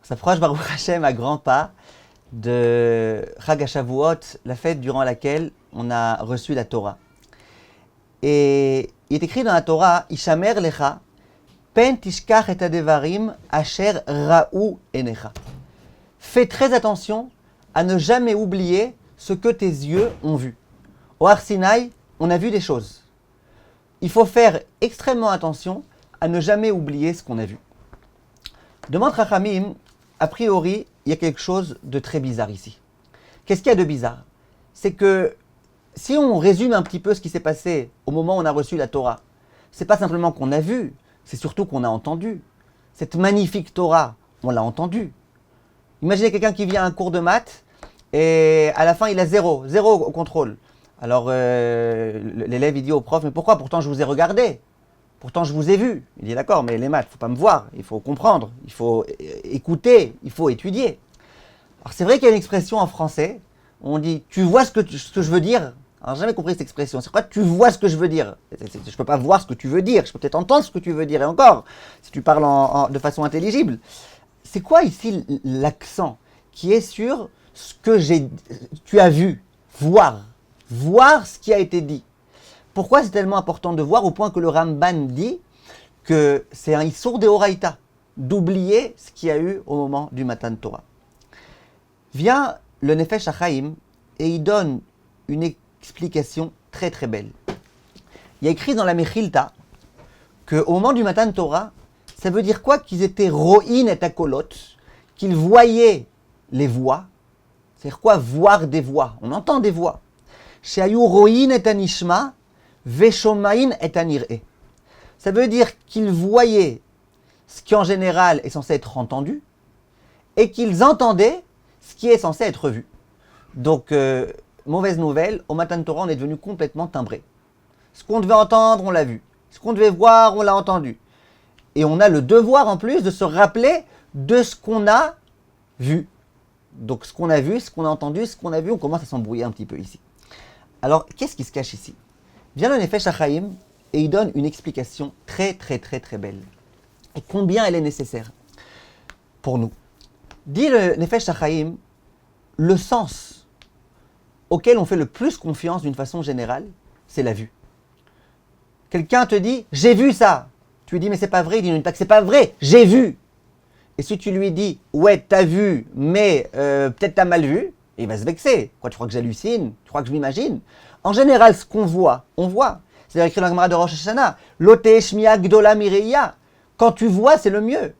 S'approche Baruch Hashem à grands pas de Chag HaShavuot, la fête durant laquelle on a reçu la Torah. Et il est écrit dans la Torah, Ishamer lecha, pen tishkach et adevarim asher ra'u enecha. Fais très attention à ne jamais oublier ce que tes yeux ont vu. Au Har Sinaï, on a vu des choses. Il faut faire extrêmement attention à ne jamais oublier ce qu'on a vu. Demande Chachamim, a priori, il y a quelque chose de très bizarre ici. Qu'est-ce qu'il y a de bizarre? C'est que si on résume un petit peu ce qui s'est passé au moment où on a reçu la Torah, c'est pas simplement qu'on a vu, c'est surtout qu'on a entendu. Cette magnifique Torah, on l'a entendue. Imaginez quelqu'un qui vient à un cours de maths et à la fin il a zéro au contrôle. Alors l'élève il dit au prof, mais pourquoi? Pourtant je vous ai regardé. Pourtant, je vous ai vu. Il dit d'accord, mais les maths, il ne faut pas me voir, il faut comprendre, il faut écouter, il faut étudier. Alors, c'est vrai qu'il y a une expression en français, où on dit tu vois ce que je veux dire. Alors, j'ai jamais compris cette expression. C'est quoi tu vois ce que je veux dire? Je ne peux pas voir ce que tu veux dire, je peux peut-être entendre ce que tu veux dire, et encore, si tu parles de façon intelligible. C'est quoi ici l'accent qui est sur ce que tu as vu, voir ce qui a été dit? Pourquoi c'est tellement important de voir au point que le Ramban dit que c'est un Issour de Horaïta, d'oublier ce qu'il y a eu au moment du Matan Torah. Vient le Nefesh HaChaim et il donne une explication très très belle. Il y a écrit dans la Mechilta qu'au moment du Matan Torah, ça veut dire quoi? Qu'ils étaient ro'in et akolot, qu'ils voyaient les voix. C'est-à-dire quoi? Voir des voix. On entend des voix. Shehayu ro'in et anishma, Veshomain et aniré. Ça veut dire qu'ils voyaient ce qui en général est censé être entendu et qu'ils entendaient ce qui est censé être vu. Donc, mauvaise nouvelle, au Matan Torah, on est devenu complètement timbré. Ce qu'on devait entendre, on l'a vu. Ce qu'on devait voir, on l'a entendu. Et on a le devoir en plus de se rappeler de ce qu'on a vu. Donc, ce qu'on a vu, ce qu'on a entendu, ce qu'on a vu, on commence à s'embrouiller un petit peu ici. Alors, qu'est-ce qui se cache ici? Vient le Nefesh HaChaim et il donne une explication très très très très belle. Et combien elle est nécessaire pour nous. Dit le Nefesh HaChaim, le sens auquel on fait le plus confiance d'une façon générale, c'est la vue. Quelqu'un te dit, j'ai vu ça. Tu lui dis, mais c'est pas vrai. Il dit, non, c'est pas vrai, j'ai vu. Et si tu lui dis, ouais, t'as vu, mais peut-être t'as mal vu, il va se vexer. Quoi, tu crois que j'hallucine? Tu crois que je m'imagine? En général, ce qu'on voit, on voit. C'est écrit dans la Gemara de Rosh Hashanah. Lote shmiya gdola mireya. Quand tu vois, c'est le mieux.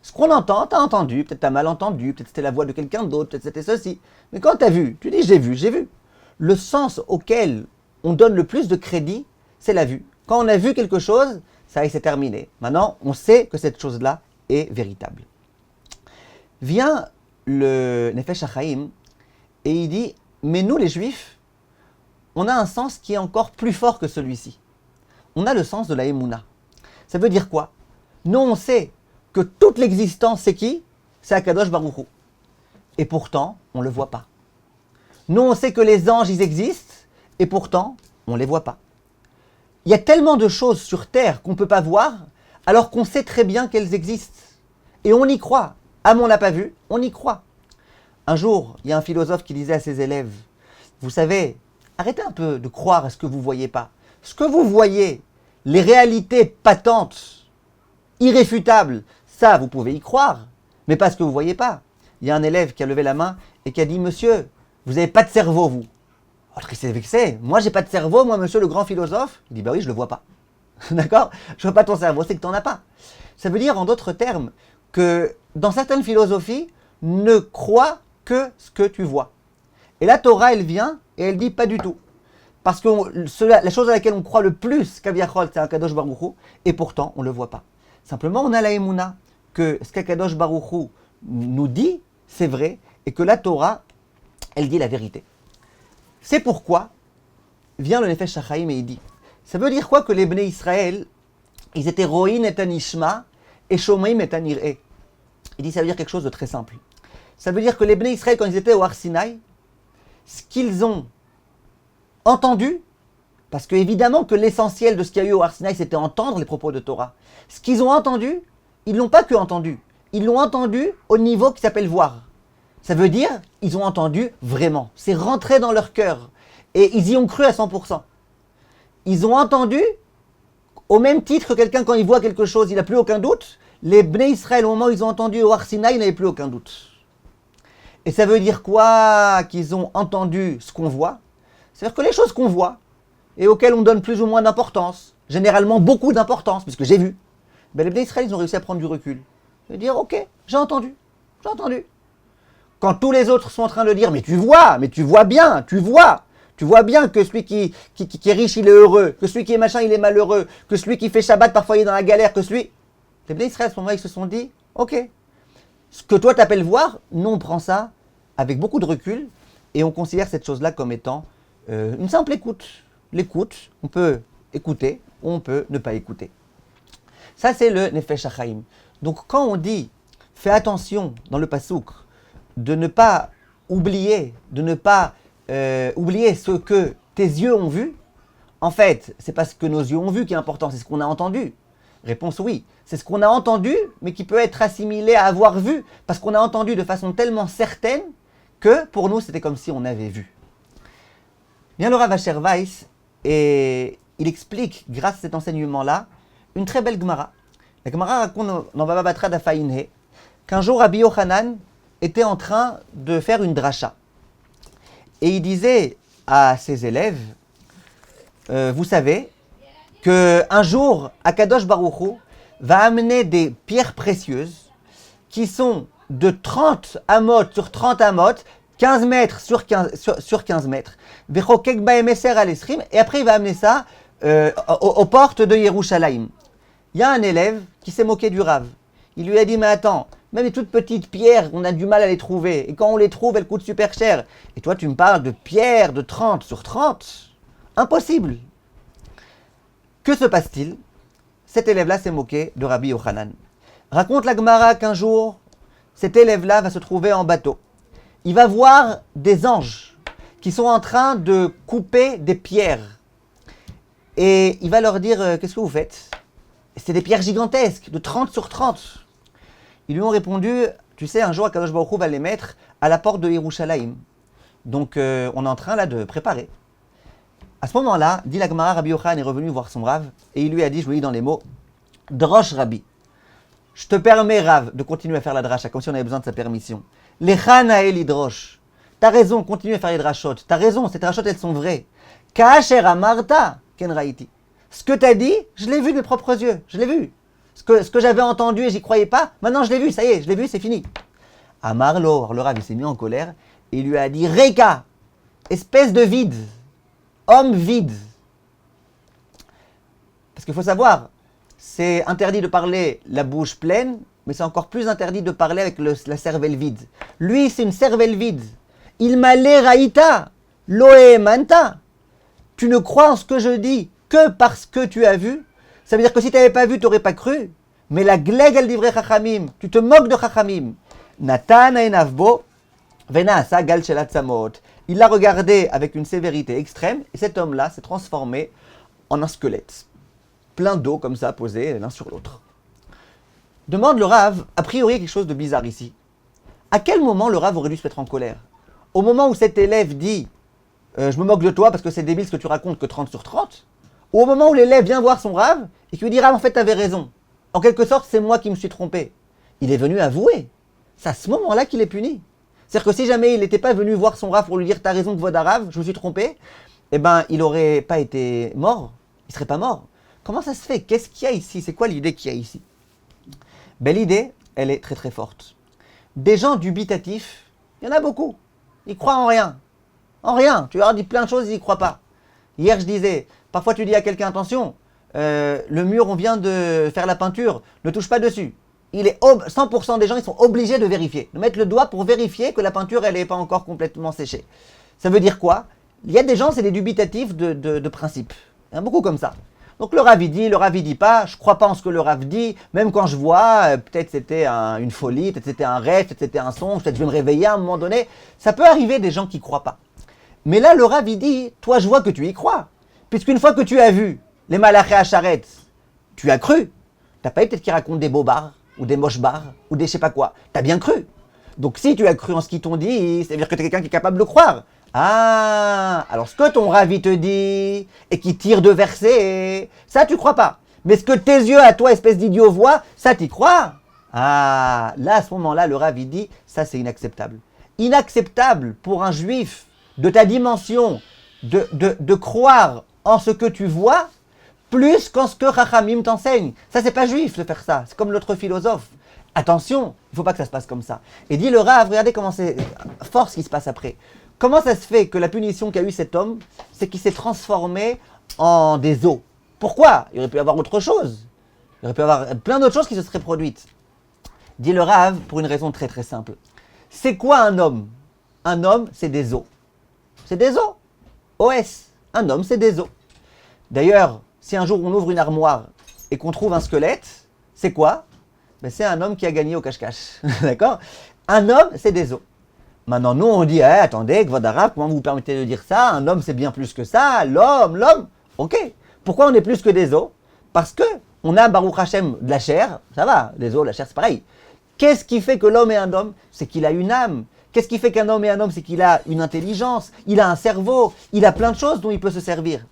Ce qu'on entend, t'as entendu, peut-être t'as mal entendu, peut-être c'était la voix de quelqu'un d'autre, peut-être c'était ceci. Mais quand t'as vu, tu dis j'ai vu. Le sens auquel on donne le plus de crédit, c'est la vue. Quand on a vu quelque chose, ça y est, c'est terminé. Maintenant, on sait que cette chose-là est véritable. Vient le Nefesh HaChaim et il dit, mais nous les Juifs, on a un sens qui est encore plus fort que celui-ci. On a le sens de la Emouna. Ça veut dire quoi? Nous, on sait que toute l'existence, c'est qui? C'est Akadosh Baruch Hu. Et pourtant, on ne le voit pas. Nous, on sait que les anges, ils existent, et pourtant, on ne les voit pas. Il y a tellement de choses sur Terre qu'on ne peut pas voir, alors qu'on sait très bien qu'elles existent. Et on y croit. Ah, mais on ne l'a pas vu, on y croit. Un jour, il y a un philosophe qui disait à ses élèves, vous savez, arrêtez un peu de croire à ce que vous ne voyez pas. Ce que vous voyez, les réalités patentes, irréfutables, ça, vous pouvez y croire, mais pas ce que vous ne voyez pas. Il y a un élève qui a levé la main et qui a dit, monsieur, vous n'avez pas de cerveau, vous. Alors, il s'est vexé. Moi, j'ai pas de cerveau, moi, monsieur le grand philosophe. Il dit, bah oui, je le vois pas. D'accord? Je vois pas ton cerveau, c'est que tu n'en as pas. Ça veut dire, en d'autres termes, que dans certaines philosophies, ne crois que ce que tu vois. Et la Torah, elle vient et elle dit pas du tout. Parce que la chose à laquelle on croit le plus, Kaviachol, c'est un Kadosh Baruch Hu, et pourtant, on ne le voit pas. Simplement, on a la Emouna, que ce qu'Akadosh Baruch Hu nous dit, c'est vrai, et que la Torah, elle dit la vérité. C'est pourquoi vient le Nefesh HaChaim et il dit, ça veut dire quoi que les Bnei Israël, ils étaient ro'in et anishma, et shomrim et aniré. Il dit, ça veut dire quelque chose de très simple. Ça veut dire que les Bnei Israël, quand ils étaient au Har Sinaï, ce qu'ils ont entendu, parce que évidemment que l'essentiel de ce qu'il y a eu au Har Sinaï, c'était entendre les propos de Torah. Ce qu'ils ont entendu, ils ne l'ont pas que entendu, ils l'ont entendu au niveau qui s'appelle voir. Ça veut dire, ils ont entendu vraiment. C'est rentré dans leur cœur. Et ils y ont cru à 100%. Ils ont entendu, au même titre que quelqu'un, quand il voit quelque chose, il n'a plus aucun doute. Les Bnei Israël, au moment où ils ont entendu au Har Sinaï, ils n'avaient plus aucun doute. Et ça veut dire quoi qu'ils ont entendu ce qu'on voit? C'est-à-dire que les choses qu'on voit, et auxquelles on donne plus ou moins d'importance, généralement beaucoup d'importance, puisque j'ai vu, les Bnei Israël, ils ont réussi à prendre du recul. Et dire, ok, j'ai entendu. Quand tous les autres sont en train de dire, mais tu vois bien, tu vois bien que celui qui est riche, il est heureux, que celui qui est machin, il est malheureux, que celui qui fait Shabbat, parfois il est dans la galère, que celui... Les Bnei Israël, à ce moment-là, ils se sont dit, ok, ce que toi t'appelles voir, nous on prend ça avec beaucoup de recul et on considère cette chose-là comme étant une simple écoute. L'écoute, on peut écouter ou on peut ne pas écouter. Ça, c'est le Nefesh HaChaim. Donc, quand on dit, fais attention dans le Passouk, de ne pas oublier, oublier ce que tes yeux ont vu, en fait, c'est pas ce que nos yeux ont vu qui est important, c'est ce qu'on a entendu. Réponse oui. C'est ce qu'on a entendu, mais qui peut être assimilé à avoir vu, parce qu'on a entendu de façon tellement certaine que pour nous, c'était comme si on avait vu. Bien le Rav Asher Weiss, et il explique, grâce à cet enseignement-là, une très belle Gemara. La Gemara raconte dans Baba Batra d'Afaïnhe qu'un jour Rabbi Yochanan était en train de faire une dracha. Et il disait à ses élèves, vous savez, qu'un jour, Akadosh Baruch Hu va amener des pierres précieuses qui sont de 30 amot sur 30 amot, 15 mètres sur 15 mètres. Et après, il va amener ça aux portes de Yerushalayim. Il y a un élève qui s'est moqué du Rav. Il lui a dit, mais attends, même les toutes petites pierres, on a du mal à les trouver. Et quand on les trouve, elles coûtent super cher. Et toi, tu me parles de pierres de 30 sur 30? Impossible. Que se passe-t-il? Cet élève-là s'est moqué de Rabbi Yochanan. Raconte la Gemara qu'un jour, cet élève-là va se trouver en bateau. Il va voir des anges qui sont en train de couper des pierres. Et il va leur dire, qu'est-ce que vous faites? C'est des pierres gigantesques, de 30 sur 30. Ils lui ont répondu, tu sais, un jour, Akadosh Baruch Hu va les mettre à la porte de Yerushalayim. Donc, on est en train là de préparer. À ce moment-là, dit la Gemara, Rabbi Yochanan est revenu voir son Rav, et il lui a dit, je vous lis dans les mots, Drosh Rabbi, je te permets, Rav, de continuer à faire la dracha, comme si on avait besoin de sa permission. Lechana Eli Drosh, t'as raison, continue à faire les drachot, t'as raison, ces drachot, elles sont vraies. Ka'asher Amarta, Ken Raiti. Ce que t'as dit, je l'ai vu de mes propres yeux, je l'ai vu. Ce que j'avais entendu et j'y croyais pas, maintenant je l'ai vu, ça y est, je l'ai vu, c'est fini. Amarlo, le Rav, il s'est mis en colère, et il lui a dit, Reka, espèce de vide. Homme vide. Parce qu'il faut savoir, c'est interdit de parler la bouche pleine, mais c'est encore plus interdit de parler avec la cervelle vide. Lui, c'est une cervelle vide. Il m'a l'eraïta, loe manta. Tu ne crois en ce que je dis que parce que tu as vu. Ça veut dire que si tu n'avais pas vu, tu n'aurais pas cru. Mais la gleg el divrei chachamim, tu te moques de chachamim. Natan enavbo, vena asa gal shelat samot. Il l'a regardé avec une sévérité extrême, et cet homme-là s'est transformé en un squelette. Plein d'eau, comme ça, posé l'un sur l'autre. Demande le Rav, a priori quelque chose de bizarre ici. À quel moment le Rav aurait dû se mettre en colère? Au moment où cet élève dit je me moque de toi parce que c'est débile ce que tu racontes que 30 sur 30, ou au moment où l'élève vient voir son Rav et qui lui dit Rav, en fait, tu avais raison. En quelque sorte, c'est moi qui me suis trompé. Il est venu avouer. C'est à ce moment-là qu'il est puni. C'est-à-dire que si jamais il n'était pas venu voir son Rav pour lui dire t'as raison, Kvod Rav, je me suis trompé, eh ben, il n'aurait pas été mort. Il ne serait pas mort. Comment ça se fait? Qu'est-ce qu'il y a ici? C'est quoi l'idée qu'il y a ici? Ben, l'idée, elle est très très forte. Des gens dubitatifs, il y en a beaucoup. Ils croient en rien. En rien. Tu leur dis plein de choses, ils n'y croient pas. Hier, je disais, parfois tu dis à quelqu'un, attention, le mur, on vient de faire la peinture, ne touche pas dessus. 100% des gens, ils sont obligés de vérifier, de mettre le doigt pour vérifier que la peinture, elle n'est pas encore complètement séchée. Ça veut dire quoi? Il y a des gens, c'est des dubitatifs de principe. Il y en a beaucoup comme ça. Donc le Rav il dit pas, je crois pas en ce que le Rav dit, même quand je vois, peut-être c'était une folie, peut-être c'était un rêve, peut-être c'était un songe, peut-être je vais me réveiller à un moment donné. Ça peut arriver des gens qui croient pas. Mais là, le Rav il dit, toi je vois que tu y crois. Puisqu'une fois que tu as vu les malachés à charrette, tu as cru. T'as pas eu peut-être qu'ils racontent des bobards. ou des moshbars, ou des je sais pas quoi. T'as bien cru. Donc si tu as cru en ce qu'ils t'ont dit, ça veut dire que tu es quelqu'un qui est capable de croire. Ah, alors ce que ton ravi te dit, et qui tire de versets, ça tu crois pas. Mais ce que tes yeux à toi, espèce d'idiot, voient, ça t'y crois. Ah, là à ce moment-là, le ravi dit, ça c'est inacceptable. Inacceptable pour un juif de ta dimension de croire en ce que tu vois, plus qu'en ce que Chachamim t'enseigne. Ça, c'est pas juif de faire ça. C'est comme l'autre philosophe. Attention, il ne faut pas que ça se passe comme ça. Et dit le Rav, regardez comment c'est fort ce qui se passe après. Comment ça se fait que la punition qu'a eu cet homme, c'est qu'il s'est transformé en des eaux? Pourquoi? Il aurait pu y avoir autre chose. Il aurait pu y avoir plein d'autres choses qui se seraient produites. Dit le Rav, pour une raison très très simple. C'est quoi un homme? Un homme, c'est des eaux. C'est des os. OS. Un homme, c'est des os. D'ailleurs, si un jour on ouvre une armoire et qu'on trouve un squelette, c'est quoi? Ben, c'est un homme qui a gagné au cache-cache. D'accord? Un homme, c'est des os. Maintenant, nous, on dit, attendez, Kvod Arav, comment vous permettez de dire ça? Un homme, c'est bien plus que ça. L'homme. Ok. Pourquoi on est plus que des os? Parce que on a, Baruch Hashem, de la chair. Ça va, les os, la chair, c'est pareil. Qu'est-ce qui fait que l'homme est un homme? C'est qu'il a une âme. Qu'est-ce qui fait qu'un homme est un homme? C'est qu'il a une intelligence, il a un cerveau, il a plein de choses dont il peut se servir.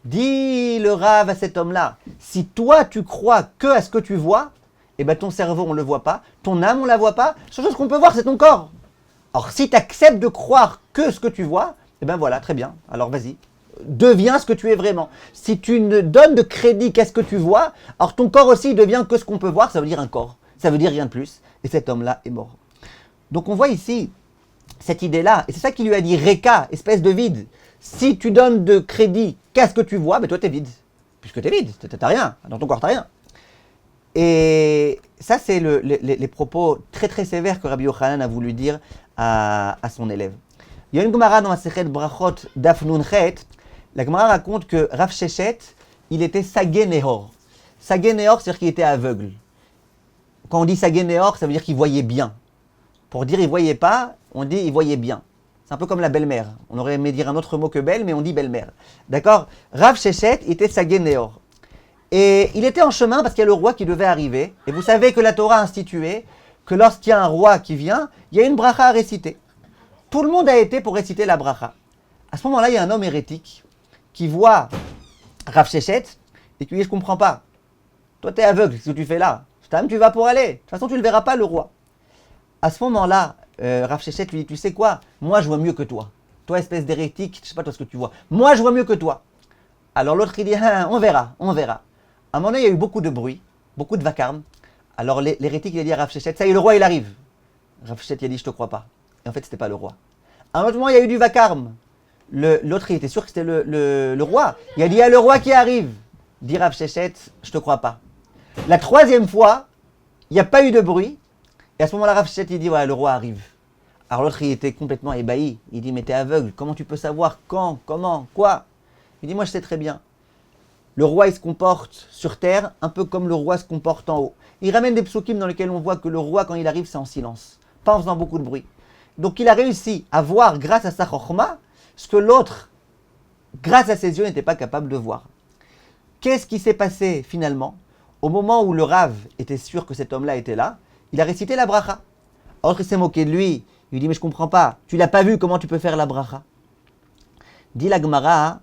Dis le Rav à cet homme-là, si toi tu crois que à ce que tu vois, eh ben ton cerveau on ne le voit pas, ton âme on ne la voit pas, la seule chose qu'on peut voir c'est ton corps. Or si tu acceptes de croire que ce que tu vois, eh ben voilà, très bien, alors vas-y, deviens ce que tu es vraiment. Si tu ne donnes de crédit qu'à ce que tu vois, alors ton corps aussi devient que ce qu'on peut voir, ça veut dire un corps, ça veut dire rien de plus, et cet homme-là est mort. Donc on voit ici cette idée-là, et c'est ça qu'il lui a dit, Reka, espèce de vide. Si tu donnes de crédit qu'à ce que tu vois, ben toi t'es vide. Puisque t'es vide, t'as rien, dans ton corps t'as rien. Et ça c'est les propos très très sévères que Rabbi Yochanan a voulu dire à son élève. Il y a une Gemara dans la Sechet Brachot Daf Nun Chet, la Gemara raconte que Rav Sheshet, il était Sagé Nehor. Sagé Nehor, c'est-à-dire qu'il était aveugle. Quand on dit Sagé Nehor, ça veut dire qu'il voyait bien. Pour dire il voyait pas, on dit il voyait bien. C'est un peu comme la belle-mère. On aurait aimé dire un autre mot que belle, mais on dit belle-mère. D'accord? Rav Sheshet était Sagé Nehor. Et il était en chemin parce qu'il y a le roi qui devait arriver. Et vous savez que la Torah a institué que lorsqu'il y a un roi qui vient, il y a une bracha à réciter. Tout le monde a été pour réciter la bracha. À ce moment-là, il y a un homme hérétique qui voit Rav Sheshet et qui lui dit, je ne comprends pas. Toi, tu es aveugle, qu'est-ce que tu fais là? Stam, tu vas pour aller. De toute façon, tu ne le verras pas, le roi. À ce moment-là, Rav Sheshet lui dit, tu sais quoi? Moi, je vois mieux que toi. Toi, espèce d'hérétique, je ne sais pas toi ce que tu vois. Moi, je vois mieux que toi. Alors l'autre, il dit, on verra. À un moment donné, il y a eu beaucoup de bruit, beaucoup de vacarme. Alors l'hérétique, il a dit à Rav Sheshet, ça y est, le roi, il arrive. Rav Sheshet, il a dit, je te crois pas. Et en fait, c'était pas le roi. À un autre moment, il y a eu du vacarme. L'autre, il était sûr que c'était le roi. Il a dit, il y a le roi qui arrive. Dit Rav Sheshet, je te crois pas. La troisième fois, il n'y a pas eu de bruit. Et à ce moment-là, Rav Sheshet, il dit, voilà, le roi arrive. Alors l'autre, il était complètement ébahi. Il dit, mais t'es aveugle, comment tu peux savoir quand, comment, quoi? Il dit, moi je sais très bien. Le roi, il se comporte sur terre un peu comme le roi se comporte en haut. Il ramène des psukim dans lesquels on voit que le roi, quand il arrive, c'est en silence, pas en faisant beaucoup de bruit. Donc il a réussi à voir, grâce à sa chokhma, ce que l'autre, grâce à ses yeux, n'était pas capable de voir. Qu'est-ce qui s'est passé finalement? Au moment où le Rav était sûr que cet homme-là était là, il a récité la bracha. L'autre, il s'est moqué de lui. Il lui dit, mais je ne comprends pas. Tu l'as pas vu, comment tu peux faire la bracha? Dit la Gemara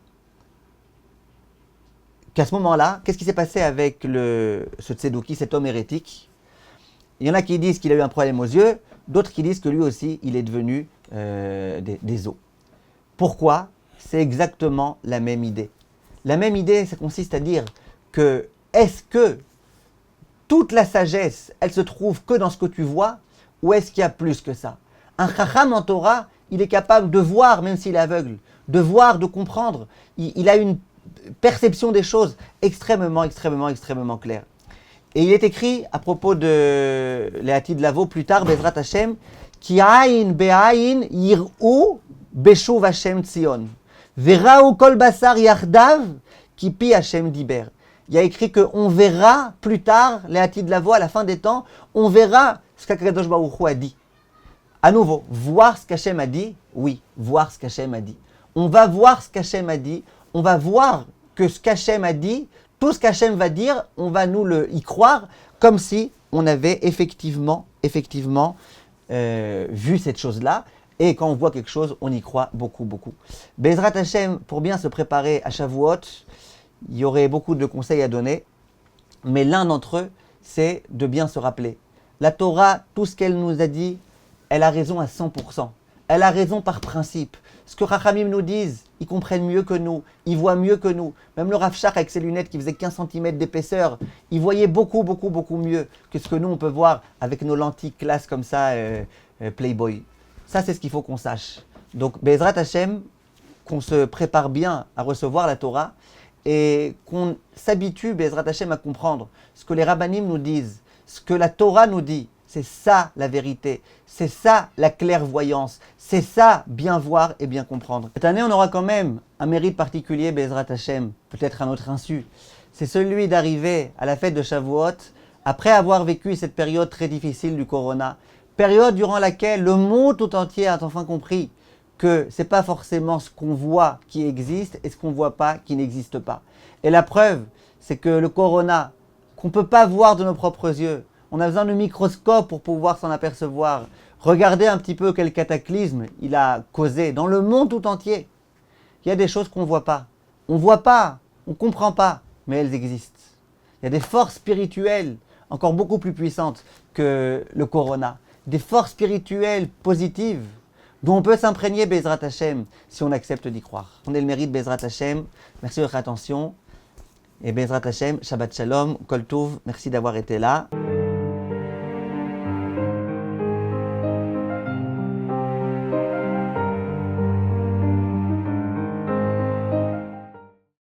qu'à ce moment-là, qu'est-ce qui s'est passé avec ce Tsedouki, cet homme hérétique? Il y en a qui disent qu'il a eu un problème aux yeux, d'autres qui disent que lui aussi, il est devenu des os. Pourquoi? C'est exactement la même idée. La même idée, ça consiste à dire que est-ce que toute la sagesse, elle se trouve que dans ce que tu vois, ou est-ce qu'il y a plus que ça? Un chacham en Torah, il est capable de voir, même s'il est aveugle, de voir, de comprendre. Il a une perception des choses extrêmement claire. Et il est écrit à propos de Léati de Lavo plus tard, Bezrat Hashem, Ki ayin be'ayin yir'u beshuv Hashem Tzion. Vera'u kol basar yachdav ki pi Hashem diber. Il y a écrit qu'on verra plus tard, Léati de Lavo, à la fin des temps, on verra ce qu'Akadosh Baruch Hu a dit. À nouveau, voir ce qu'Hashem a dit, oui, voir ce qu'Hashem a dit. On va voir ce qu'Hashem a dit, on va voir que ce qu'Hachem a dit, tout ce qu'Hachem va dire, on va nous y croire comme si on avait effectivement vu cette chose-là. Et quand on voit quelque chose, on y croit beaucoup, beaucoup. Bezrat Hashem, pour bien se préparer à Shavuot, il y aurait beaucoup de conseils à donner. Mais l'un d'entre eux, c'est de bien se rappeler. La Torah, tout ce qu'elle nous a dit, elle a raison à 100%. Elle a raison par principe. Ce que Chachamim nous disent, ils comprennent mieux que nous, ils voient mieux que nous. Même le Rav Shach avec ses lunettes qui faisaient 15 cm d'épaisseur, il voyait beaucoup, beaucoup, beaucoup mieux que ce que nous on peut voir avec nos lentilles classe comme ça, Playboy. Ça, c'est ce qu'il faut qu'on sache. Donc, Bezrat Hashem, qu'on se prépare bien à recevoir la Torah et qu'on s'habitue, Bezrat Hashem, à comprendre ce que les rabbanim nous disent, ce que la Torah nous dit. C'est ça la vérité, c'est ça la clairvoyance, c'est ça bien voir et bien comprendre. Cette année, on aura quand même un mérite particulier, Bezrat Hashem, peut-être à notre insu. C'est celui d'arriver à la fête de Shavuot après avoir vécu cette période très difficile du Corona, période durant laquelle le monde tout entier a enfin compris que ce n'est pas forcément ce qu'on voit qui existe et ce qu'on ne voit pas qui n'existe pas. Et la preuve, c'est que le Corona, qu'on ne peut pas voir de nos propres yeux, on a besoin de microscope pour pouvoir s'en apercevoir. Regardez un petit peu quel cataclysme il a causé dans le monde tout entier. Il y a des choses qu'on ne voit pas. On ne voit pas, on ne comprend pas, mais elles existent. Il y a des forces spirituelles encore beaucoup plus puissantes que le Corona. Des forces spirituelles positives dont on peut s'imprégner Bezrat Hashem si on accepte d'y croire. On a le mérite Bezrat Hashem. Merci de votre attention. Et Bezrat Hashem, Shabbat Shalom, Kol Tov, merci d'avoir été là.